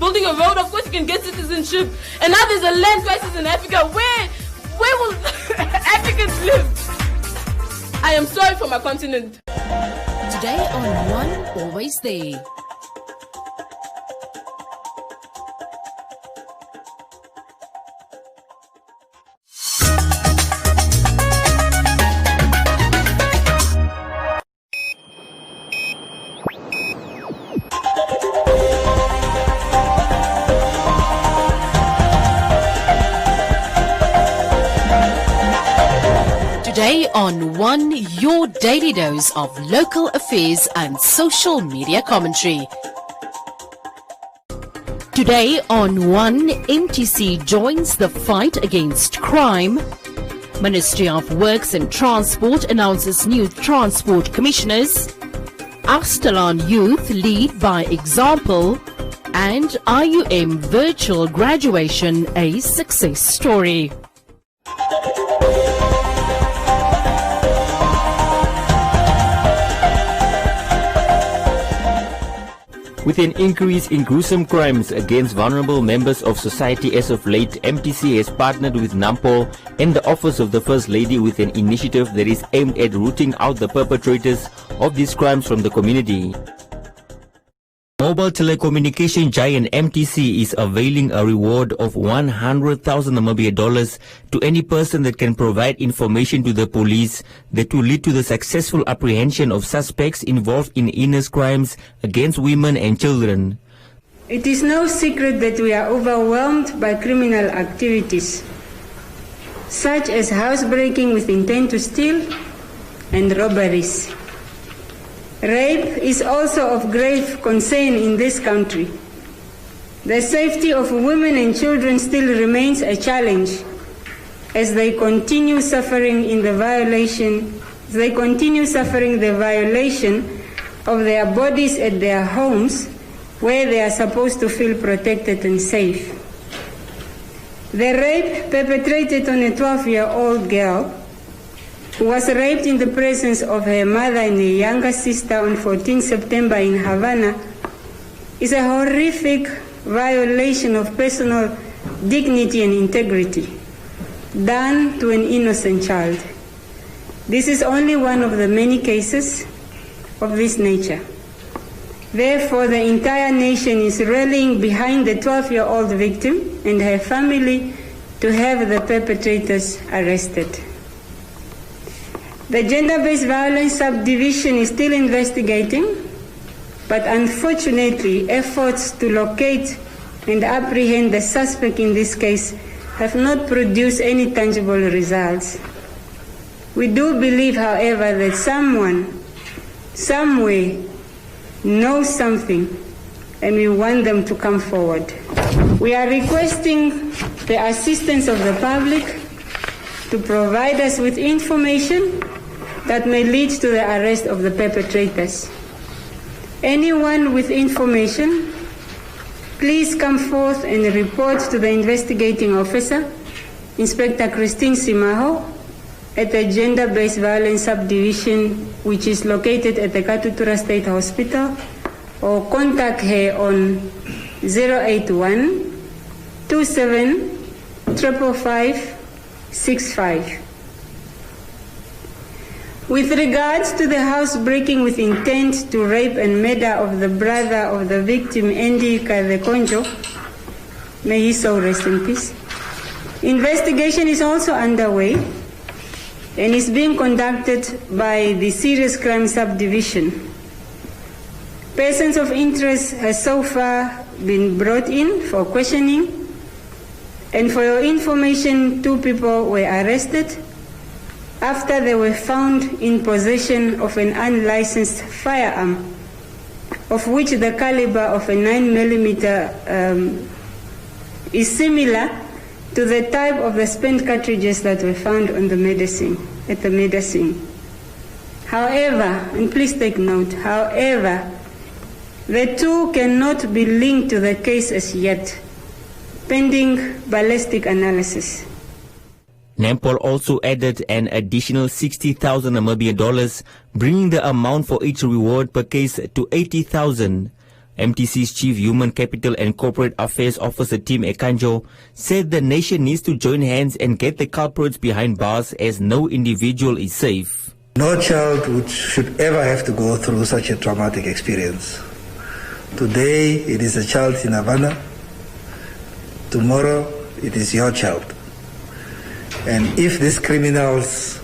building a road, of course you can get citizenship. And now there's a land crisis in Africa. Where will Africans live? I am sorry for my continent. Today on One Always There. Today on One, your daily dose of local affairs and social media commentary. Today on One, MTC joins the fight against crime. Ministry of Works and Transport announces new transport commissioners. Astalan youth lead by example. And IUM virtual graduation a success story. With an increase in gruesome crimes against vulnerable members of society as of late, MTC has partnered with NAMPO and the Office of the First Lady with an initiative that is aimed at rooting out the perpetrators of these crimes from the community. Mobile telecommunication giant MTC is availing a reward of 100,000 Namibia dollars to any person that can provide information to the police that will lead to the successful apprehension of suspects involved in heinous crimes against women and children. It is no secret that we are overwhelmed by criminal activities, such as housebreaking with intent to steal and robberies. Rape is also of grave concern in this country. The safety of women and children still remains a challenge as they continue suffering the violation of their bodies at their homes where they are supposed to feel protected and safe. The rape perpetrated on a 12-year-old girl who was raped in the presence of her mother and her younger sister on 14 September in Havana is a horrific violation of personal dignity and integrity done to an innocent child. This is only one of the many cases of this nature. Therefore, the entire nation is rallying behind the 12-year-old victim and her family to have the perpetrators arrested. The Gender-Based Violence Subdivision is still investigating, but unfortunately, efforts to locate and apprehend the suspect in this case have not produced any tangible results. We do believe, however, that someone, somewhere, knows something, and we want them to come forward. We are requesting the assistance of the public to provide us with information that may lead to the arrest of the perpetrators. Anyone with information, please come forth and report to the investigating officer, Inspector Christine Simaho, at the Gender-Based Violence Subdivision, which is located at the Katutura State Hospital, or contact her on 081 27 555 65. With regards to the housebreaking with intent to rape and murder of the brother of the victim, Andy Kadekonjo, may he so rest in peace, investigation is also underway and is being conducted by the Serious Crime Subdivision. Persons of interest has so far been brought in for questioning, and for your information, 2 people were arrested after they were found in possession of an unlicensed firearm, of which the caliber of a 9mm is similar to the type of the spent cartridges that were found on the medicine, at the medicine. However, and please take note, however, the 2 cannot be linked to the case as yet, pending ballistic analysis. NAMPOL also added an additional 60,000 Namibian dollars, bringing the amount for each reward per case to 80,000. MTC's Chief Human Capital and Corporate Affairs Officer Tim Ekanjo said the nation needs to join hands and get the culprits behind bars, as no individual is safe. No child should ever have to go through such a traumatic experience. Today it is a child in Havana. Tomorrow it is your child. And if these criminals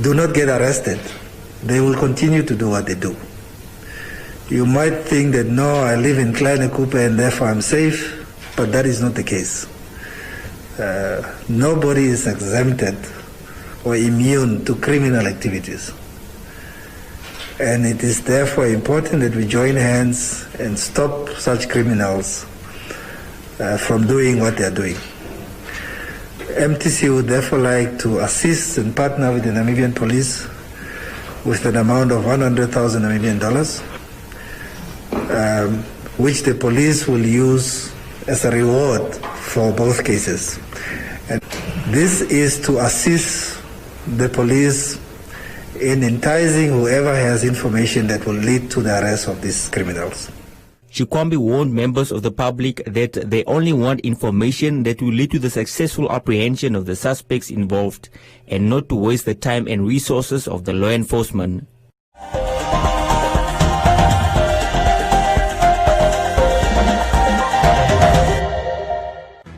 do not get arrested, they will continue to do what they do. You might think that, no, I live in Kleine Cooper and therefore I'm safe, but that is not the case. Nobody is exempted or immune to criminal activities. And it is therefore important that we join hands and stop such criminals from doing what they are doing. MTC would therefore like to assist and partner with the Namibian police with an amount of $100,000 Namibian, which the police will use as a reward for both cases. And this is to assist the police in enticing whoever has information that will lead to the arrest of these criminals. Chikwambi warned members of the public that they only want information that will lead to the successful apprehension of the suspects involved, and not to waste the time and resources of the law enforcement.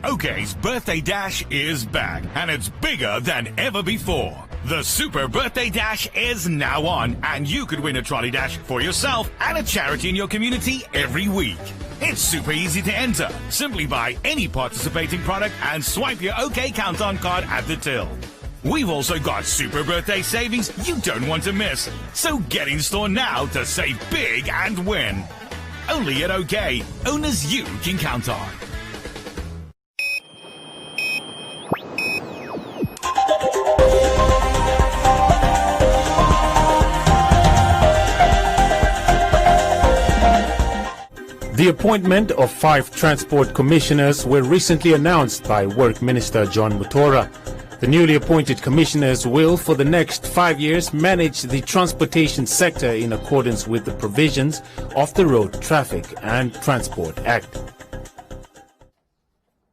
OK's Birthday Dash is back, and it's bigger than ever before. The Super Birthday Dash is now on, and you could win a trolley dash for yourself and a charity in your community every week. It's super easy to enter. Simply buy any participating product and swipe your OK Count-On card at the till. We've also got Super Birthday savings you don't want to miss. So get in store now to save big and win. Only at OK, owners you can count on. The appointment of 5 transport commissioners were recently announced by Work Minister John Mutora. The newly appointed commissioners will, for the next 5 years, manage the transportation sector in accordance with the provisions of the Road Traffic and Transport Act.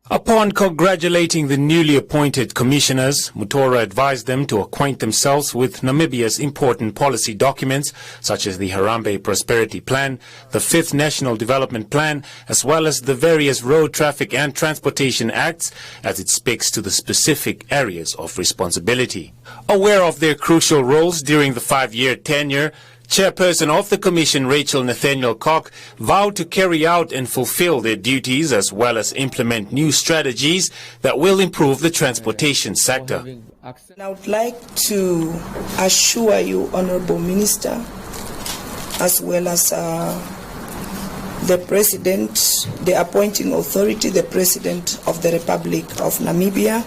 Upon congratulating the newly appointed commissioners, Mutora advised them to acquaint themselves with Namibia's important policy documents, such as the Harambee Prosperity Plan, the 5th National Development Plan, as well as the various Road Traffic and Transportation Acts, as it speaks to the specific areas of responsibility. Aware of their crucial roles during the 5-year tenure, Chairperson of the Commission, Rachel Nathaniel Koch, vowed to carry out and fulfill their duties as well as implement new strategies that will improve the transportation sector. I would like to assure you, Honorable Minister, as well as the President, the appointing authority, the President of the Republic of Namibia,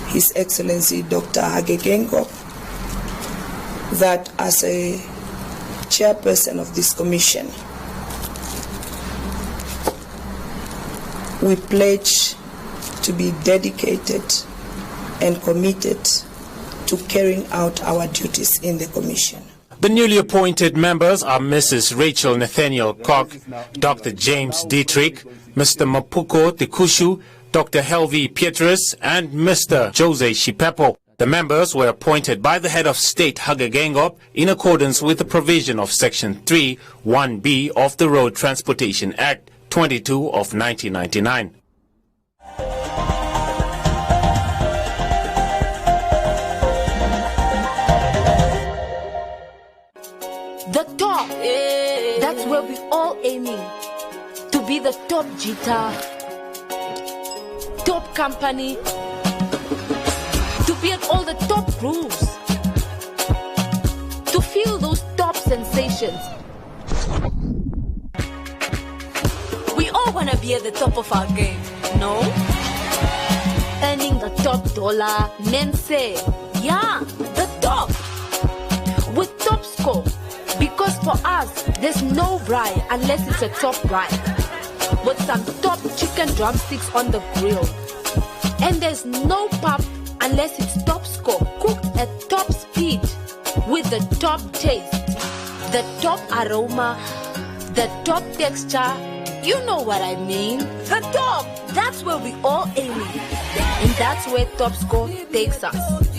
His Excellency Dr. Hage Geingob, that as a chairperson of this commission, we pledge to be dedicated and committed to carrying out our duties in the commission. The newly appointed members are Mrs. Rachel Nathaniel Koch, Dr. James Dietrich, Mr. Mapuko Tikushu, Dr. Helvi Pietrus, and Mr. Jose Shipepo. The members were appointed by the head of state, Hage Geingob, in accordance with the provision of Section 3, 1B of the Road Transportation Act 22 of 1999. The top, that's where we all aiming to be the top JITA, top company, to be at all the top grooves, to feel those top sensations. We all want to be at the top of our game, no? Earning the top dollar, men say, yeah, the top, with top score. Because for us, there's no braai unless it's a top braai, with some top chicken drumsticks on the grill. And there's no pub unless it's top score, cooked at top speed with the top taste. the top aroma, the top texture. You know what I mean. The top. That's where we all aim. And that's where Top Score takes us.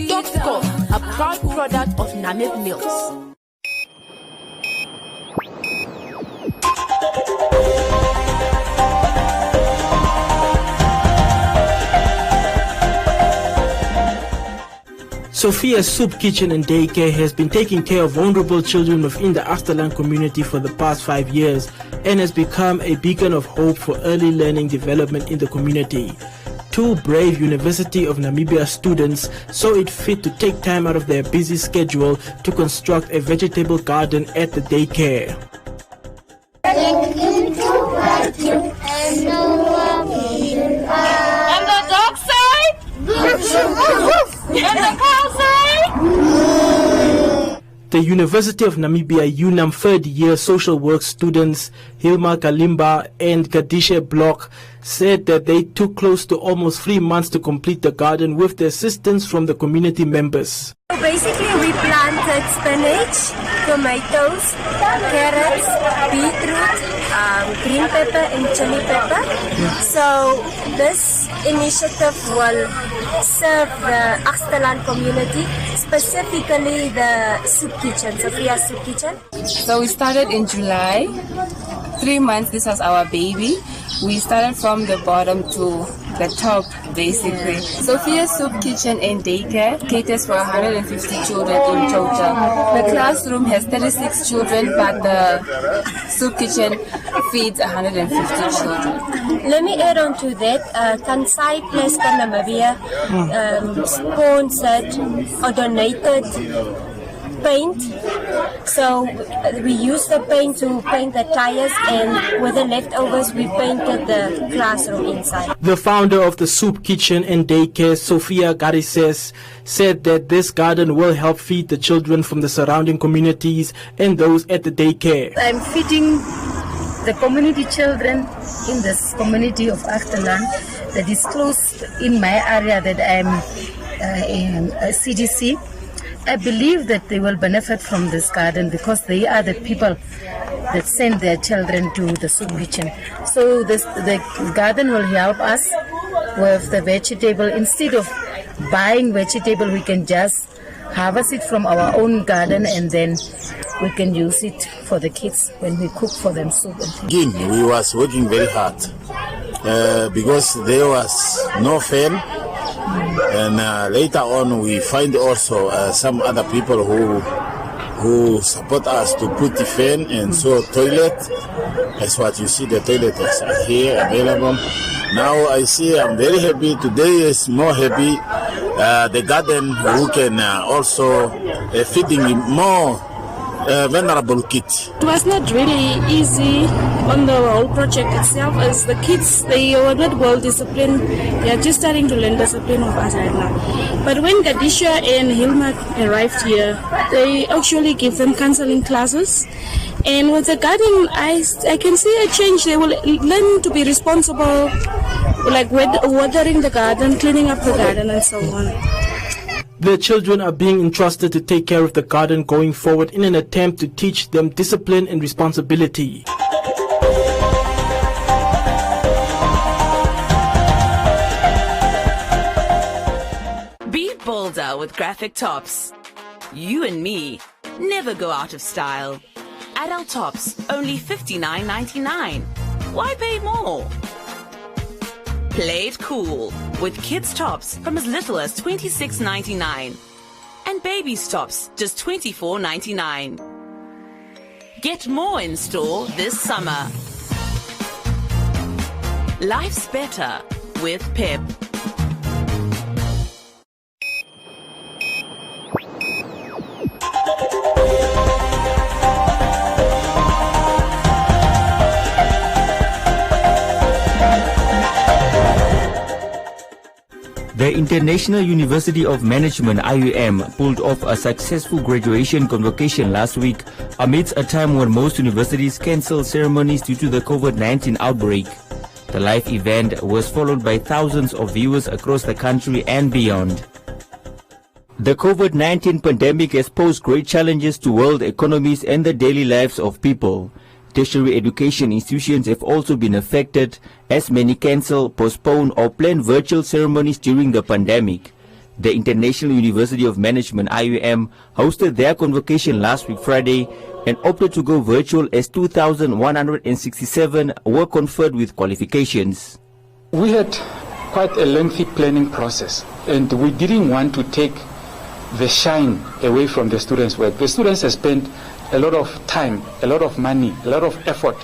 Top Score, a proud product of Namib Mills. Sophia's Soup Kitchen and Daycare has been taking care of vulnerable children within the Achterland community for the past 5 years and has become a beacon of hope for early learning development in the community. Two brave University of Namibia students saw it fit to take time out of their busy schedule to construct a vegetable garden at the daycare. And the dog side? And the cow side? The University of Namibia UNAM third-year social work students Hilma Kalimba and Kadisha Block said that they took close to almost 3 months to complete the garden with the assistance from the community members. So basically we planted spinach, tomatoes, carrots, beetroot, green pepper and chili pepper. So this initiative will serve the Achterland community, specifically the soup kitchen, Sophia's Soup Kitchen. So we started in July, 3 months, this was our baby. We started from the bottom to the top, basically. Sophia's Soup Kitchen and Daycare caters for 150 children in total. The classroom has 36 children, but the soup kitchen feeds 150 children. Let me add on to that. Kansai Place Namibia sponsored or donated paint. So we used the paint to paint the tires, and with the leftovers we painted the classroom inside. The founder of the Soup Kitchen and Daycare, Sophia Garises, said that this garden will help feed the children from the surrounding communities and those at the daycare. I'm feeding the community children in this community of Achterland that is close in my area that I'm in CDC. I believe that they will benefit from this garden because they are the people that send their children to the soup kitchen. So the garden will help us with the vegetable. Instead of buying vegetable, we can just harvest it from our own garden and then we can use it for the kids when we cook for them soup. Again, we was working very hard because there was no fan. And later on, we find also some other people who support us to put the fan and so toilet. That's what you see. The toilet is here available. Now I see I'm very happy. Today is more happy. The garden who can also feeding more vulnerable kids. It was not really easy on the whole project itself, as the kids, they were not well disciplined. They are just starting to learn discipline of us right now. But when Gadisha and Hilma arrived here, they actually give them counseling classes. And with the garden, I can see a change. They will learn to be responsible, like watering the garden, cleaning up the garden and so on. The children are being entrusted to take care of the garden going forward in an attempt to teach them discipline and responsibility. Be bolder with graphic tops. You and me never go out of style. Adult tops, only $59.99. Why pay more? Play it cool with kids tops from as little as $26.99 and babies tops just $24.99. Get more in store this summer. Life's better with Pep. The International University of Management IUM pulled off a successful graduation convocation last week amidst a time when most universities cancelled ceremonies due to the COVID-19 outbreak. The live event was followed by thousands of viewers across the country and beyond. The COVID-19 pandemic has posed great challenges to world economies and the daily lives of people. Tertiary education institutions have also been affected, as many cancel, postpone or plan virtual ceremonies during the pandemic. The International University of Management (IUM) hosted their convocation last week Friday and opted to go virtual as 2,167 were conferred with qualifications. We had quite a lengthy planning process, and we didn't want to take the shine away from the students' work. The students have spent a lot of time, a lot of money, a lot of effort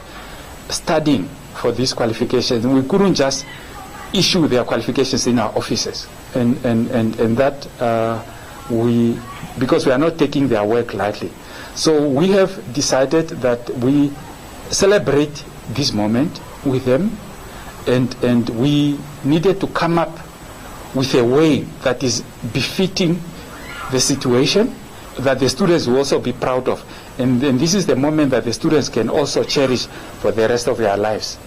studying for these qualifications, and we couldn't just issue their qualifications in our offices, and that because we are not taking their work lightly. So we have decided that we celebrate this moment with them, and we needed to come up with a way that is befitting the situation, that the students will also be proud of. And then this is the moment that the students can also cherish for the rest of their lives.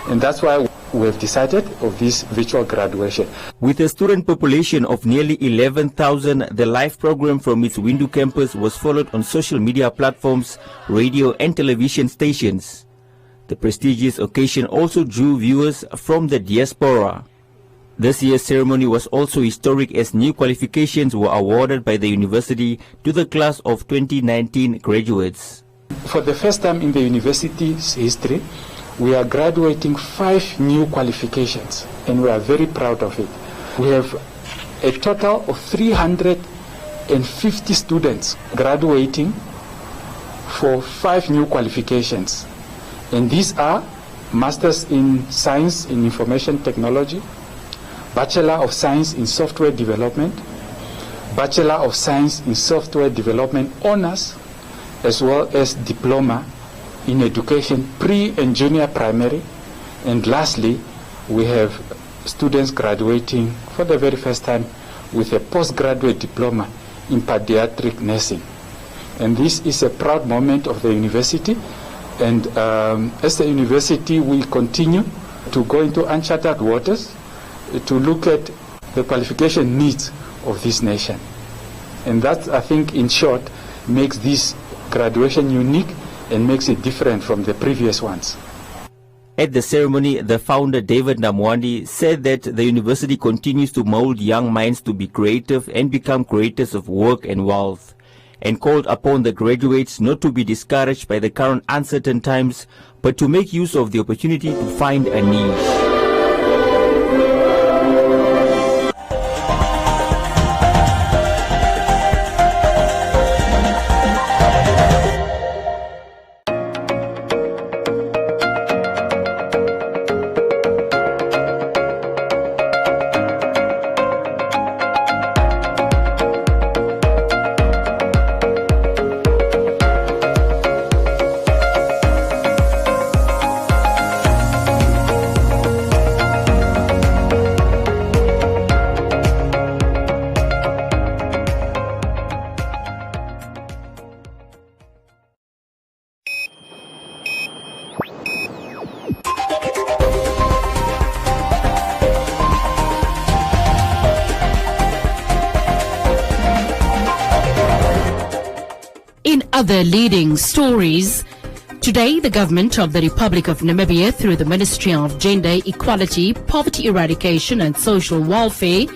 And that's why we have decided of this virtual graduation. With a student population of nearly 11,000, the live program from its Windu campus was followed on social media platforms, radio and television stations. The prestigious occasion also drew viewers from the diaspora. This year's ceremony was also historic, as new qualifications were awarded by the university to the class of 2019 graduates. For the first time in the university's history, we are graduating 5 new qualifications, and we are very proud of it. We have a total of 350 students graduating for 5 new qualifications. And these are Masters in Science in Information Technology, Bachelor of Science in Software Development, Bachelor of Science in Software Development Honors, as well as Diploma in Education, Pre and Junior Primary. And lastly, we have students graduating for the very first time with a postgraduate diploma in pediatric nursing. And this is a proud moment of the university. And as the university, we continue to go into uncharted waters to look at the qualification needs of this nation. And that, I think, in short, makes this graduation unique and makes it different from the previous ones. At the ceremony, the founder, David Namwandi, said that the university continues to mold young minds to be creative and become creators of work and wealth, and called upon the graduates not to be discouraged by the current uncertain times, but to make use of the opportunity to find a niche. Other leading stories. Today, the government of the Republic of Namibia, through the Ministry of Gender Equality, Poverty Eradication and Social Welfare,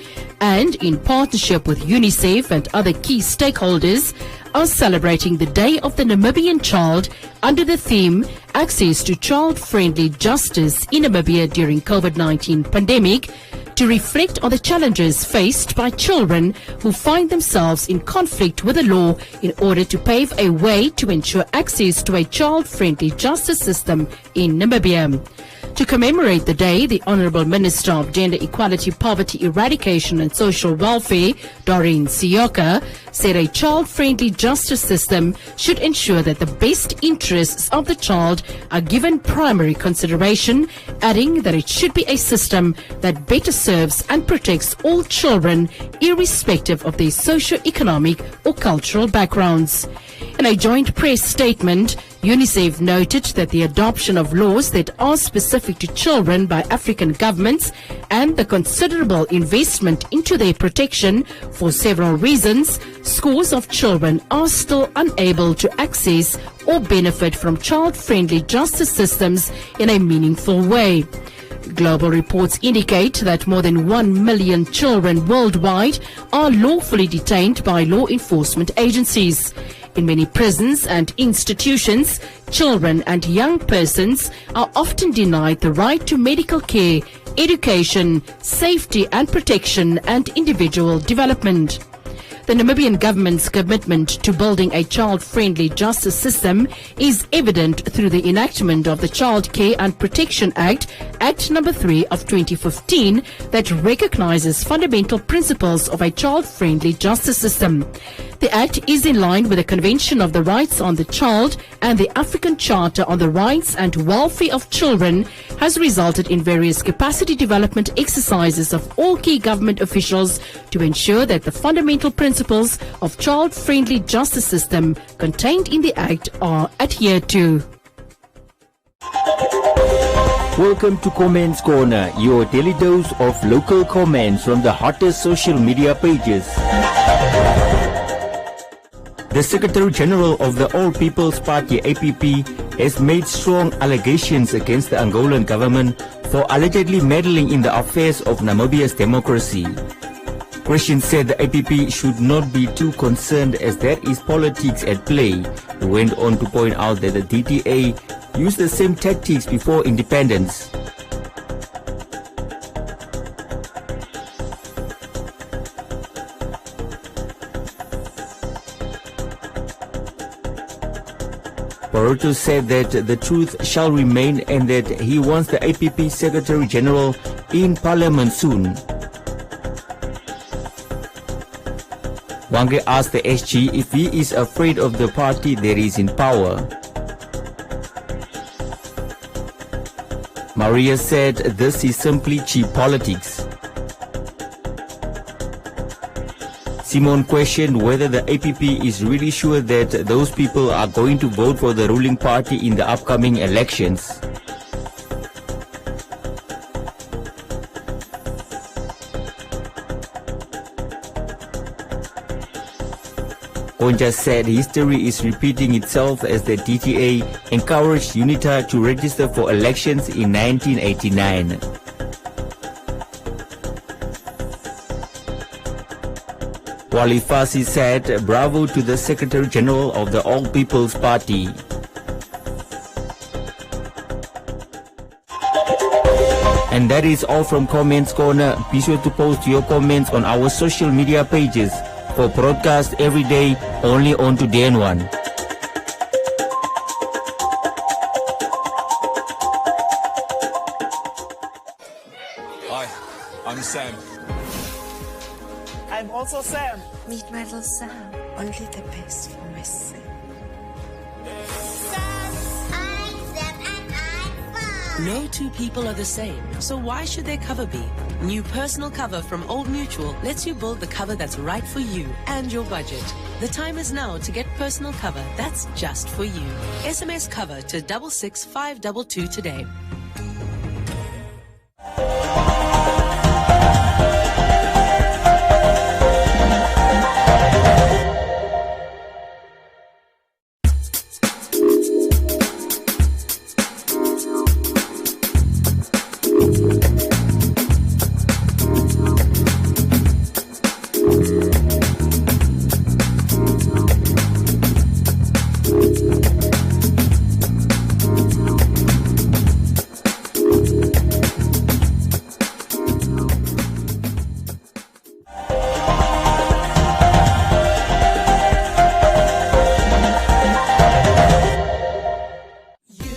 and in partnership with UNICEF and other key stakeholders, are celebrating the Day of the Namibian Child under the theme Access to Child-Friendly Justice in Namibia during COVID-19 pandemic, to reflect on the challenges faced by children who find themselves in conflict with the law in order to pave a way to ensure access to a child-friendly justice system in Namibia. To commemorate the day, the Honourable Minister of Gender Equality, Poverty Eradication and Social Welfare, Doreen Siyoka, said a child-friendly justice system should ensure that the best interests of the child are given primary consideration, adding that it should be a system that better serves and protects all children, irrespective of their socio-economic or cultural backgrounds. In a joint press statement, UNICEF noted that the adoption of laws that are specific to children by African governments and the considerable investment into their protection for several reasons, scores of children are still unable to access or benefit from child-friendly justice systems in a meaningful way. Global reports indicate that more than 1 million children worldwide are lawfully detained by law enforcement agencies. In many prisons and institutions, children and young persons are often denied the right to medical care, education, safety and protection, and individual development. The Namibian government's commitment to building a child-friendly justice system is evident through the enactment of the Child Care and Protection Act, Act No. 3 of 2015, that recognizes fundamental principles of a child-friendly justice system. The Act is in line with the Convention of the Rights on the Child and the African Charter on the Rights and Welfare of Children, has resulted in various capacity development exercises of all key government officials to ensure that the fundamental principles of child-friendly justice system contained in the Act are adhered to. Welcome to Comments Corner, your daily dose of local comments from the hottest social media pages. The Secretary General of the All People's Party, APP, has made strong allegations against the Angolan government for allegedly meddling in the affairs of Namibia's democracy. Christian said the APP should not be too concerned as there is politics at play. He went on to point out that the DTA used the same tactics before independence. Baroto said that the truth shall remain and that he wants the APP Secretary General in Parliament soon. Wange asked the SG if he is afraid of the party that is in power. Maria said this is simply cheap politics. Simon questioned whether the APP is really sure that those people are going to vote for the ruling party in the upcoming elections. Konja said history is repeating itself as the DTA encouraged UNITA to register for elections in 1989. Wally Fassi said bravo to the Secretary General of the All People's Party. And that is all from Comments Corner. Be sure to post your comments on our social media pages for broadcast every day only on Today and One. Hi, I'm Sam. I'm also Sam. Meet my little Sam. Only the best for my Sam. No two people are the same, so why should their cover be? New personal cover from Old Mutual lets you build the cover that's right for you and your budget. The time is now to get personal cover that's just for you. SMS cover to 66522 today.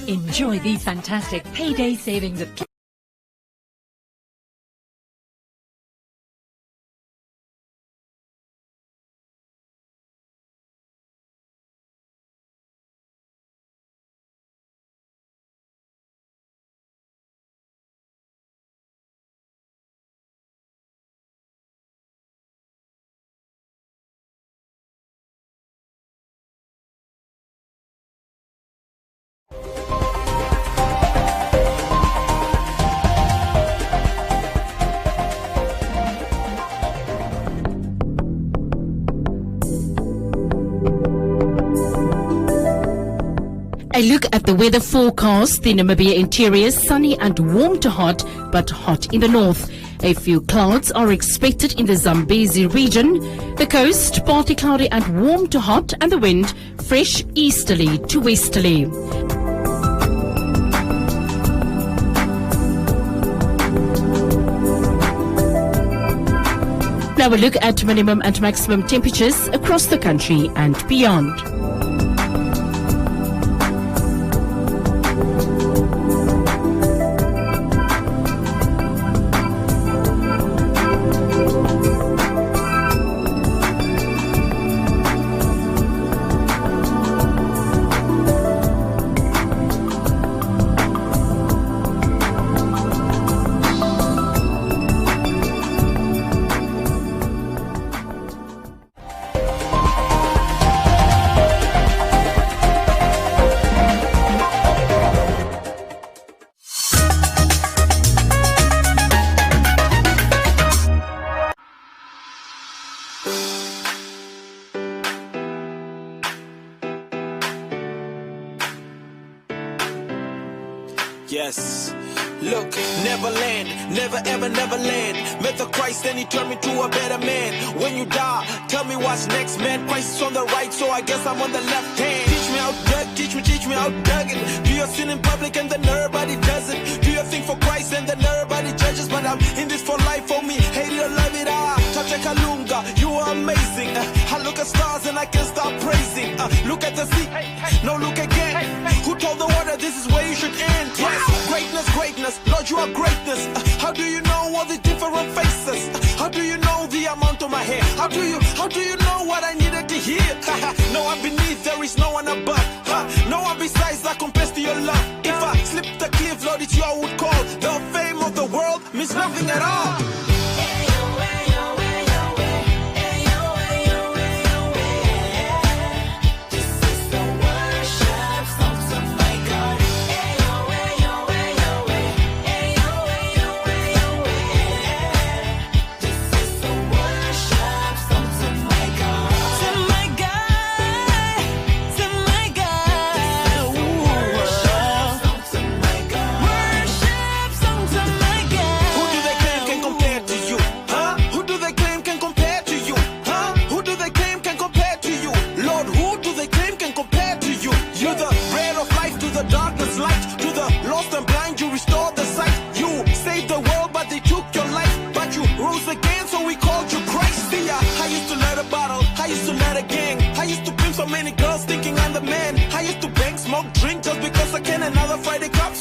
Enjoy these fantastic payday savings of At the weather forecast, the Namibia interior is sunny and warm to hot, but hot in the north. A few clouds are expected in the Zambezi region. The coast, partly cloudy and warm to hot, and the wind, fresh easterly to westerly. Now a look at minimum and maximum temperatures across the country and beyond. Yes. Look, Neverland, never ever Neverland. Met the Christ and he turned me to a better man. When you die, tell me what's next, man. Christ is on the right, so I guess I'm on the left hand. Teach me how Doug, teach me how Doug it. Do your sin in public and then everybody does it. Do your thing for Christ and then everybody judges. But I'm in this for life for me. Hate it or love it, Chacha Kalunga, you are amazing. I look at stars and I can start praising. Look at the sea, no look again. Who told the water this is where you should end? Yes, greatness, greatness, Lord you are greatness. How do you know all the different faces? How do you know the amount of my hair? How do you know what I needed to hear? No one beneath, there is no one above. No one besides that compares to your love. If I slip the cliff, Lord, it's you I would call. The fame of the world means nothing at all.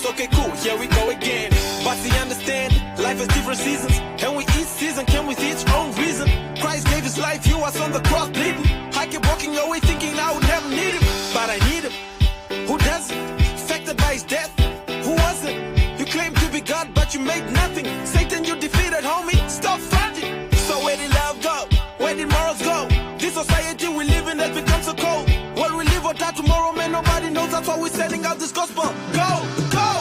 Okay, cool, here we go again. But you understand, life has different seasons. And with each season came with its own reason. Christ gave his life, you was on the cross bleeding. I kept walking away thinking I would never need him. But I need him. Who doesn't? Affected by his death. Who wasn't? You claim to be God, but you made nothing. Satan, you defeated, homie. Stop fighting. So where did love go? Where did morals go? This society we live in has become so cold. What we live or die tomorrow, man, nobody knows. That's why we're sending out this gospel. Go, go!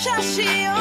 Shashi,